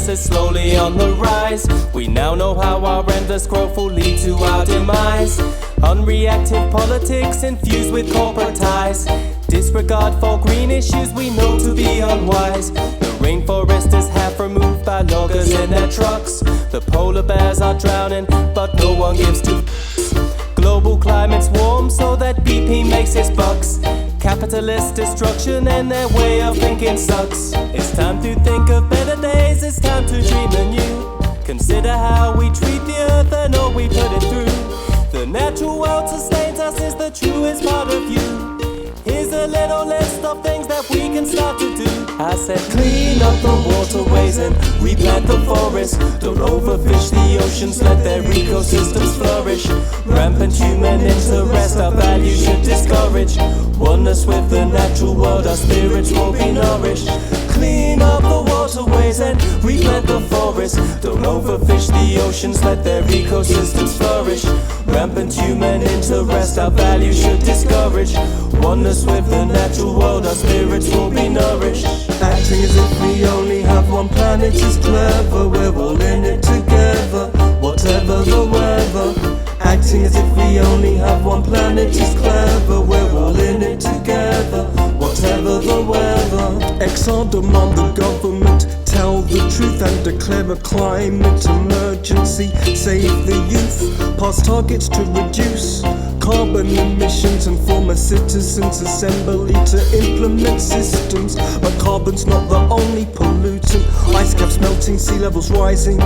progress is slowly on the rise. We now know how our endless growth will lead to our demise. Unreactive politics infused with corporate ties. Disregard for green issues we know to be unwise. The rainforest is half removed by loggers in their trucks. The polar bears are drowning, but no one gives two f***s. Global climate's warm so that BP makes its bucks. Capitalist destruction and their way of thinking sucks. It's time to think of better days, it's time to dream anew. Consider how we treat the earth and all we put it through. The natural world sustains us, is the truest part of you. Here's a little list of things that we can start to do. I said clean up the waterways and replant the forests. Don't overfish the oceans, let their ecosystems flourish. Rampant human interest, our values should discourage. Oneness with the natural world, our spirits will be nourished. Clean up the waterways and replant the forests. Don't overfish the oceans, let their ecosystems flourish. Rampant human interest, our values should discourage. Oneness with the natural world, our spirits will be nourished. Acting as if we only have one planet is clever. We're all in it together, whatever the weather. Acting as if we only have one planet is clever. We're all in it together, whatever the weather. XR demand the government tell the truth and declare a climate emergency. Save the youth, pass targets to reduce carbon emissions and form a citizens' assembly to implement systems. But carbon's not the only pollutant. Ice caps melting, sea levels rising.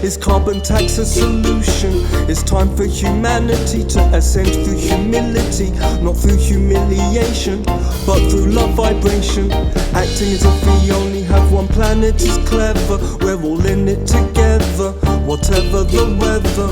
Is carbon tax a solution? It's time for humanity to ascend through humility, not through humiliation, but through love vibration. Acting as if we only have one planet is clever. We're all in it together, whatever the weather.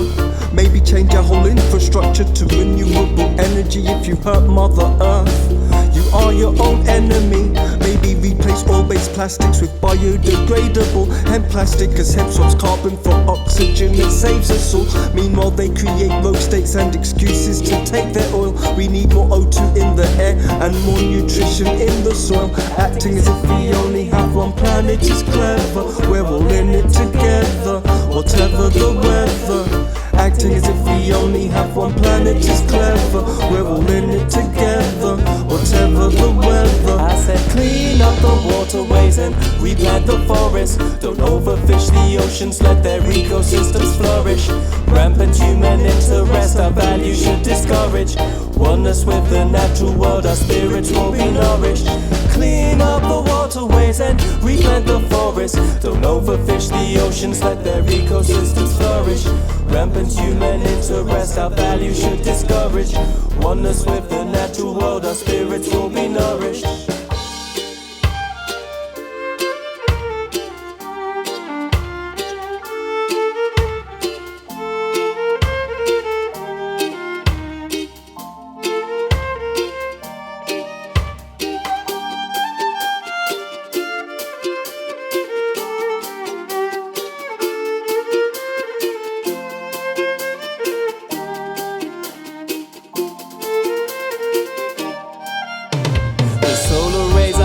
Maybe change our whole infrastructure to renewable energy if you hurt Mother Earth. You are your own enemy. Maybe replace oil-based plastics with biodegradable hemp plastic, cause hemp swaps carbon for oxygen, it saves us all. Meanwhile they create rogue states and excuses to take their oil. We need more O2 in the air and more nutrition in the soil. Acting as if we only have one planet is clever. We're all in it together, whatever the weather. Acting as if we only have one planet is clever. We're all in it together, whatever the weather. I said clean up the waterways and replant the forests. Don't overfish the oceans, let their ecosystems flourish. Rampant human interest, our values should discourage. Oneness with the natural world, our spirits will be nourished. Clean up the waterways and replant the forests. Don't overfish the oceans, let their ecosystems flourish. Rampant human interest, our values should discourage. Oneness with the natural world, our spirits will be nourished.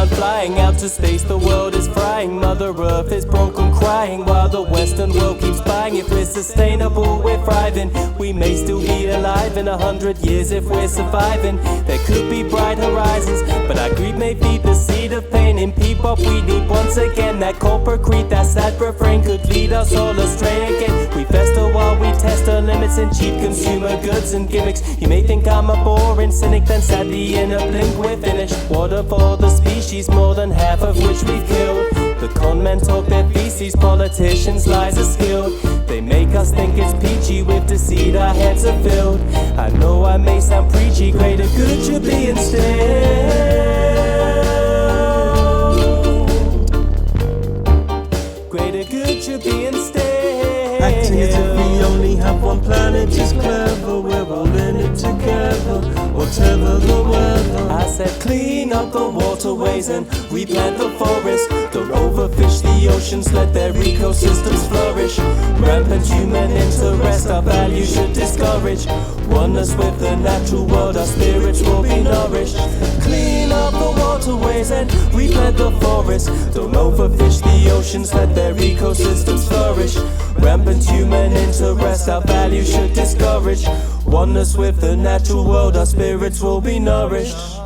Flying out to space, the world is frying. Mother Earth is broken, crying, while the Western world keeps buying. If we're sustainable, we're thriving. We may still be alive in 100 years if we're surviving. There could be bright horizons, but our greed may feed the seed of pain. In P-pop we need once again that corporate creed, that sad refrain could lead us all astray again. We fester while we test our limits in cheap consumer goods and gimmicks. You may think I'm a boring cynic, then sadly in a blink we're finished. Water for the species, more than half of which we've killed. The con men talk their feces, politicians lies are skilled. They make us think it's peachy, with deceit our heads are filled. I know I may sound preachy, greater good should be instilled. Greater good should be instilled. Acting as if we only have one planet is clever. We're all in it together, whatever the weather. I said clean up the waterways and replant the forests. Don't overfish the oceans, let their ecosystems flourish. Rampant human interest, our values should discourage. Oneness with the natural world, our spirits will be nourished. Clean up the waterways waterways and we plant the forest. Don't overfish the oceans, let their ecosystems flourish. Rampant human interest, our value should discourage. Oneness with the natural world, our spirits will be nourished.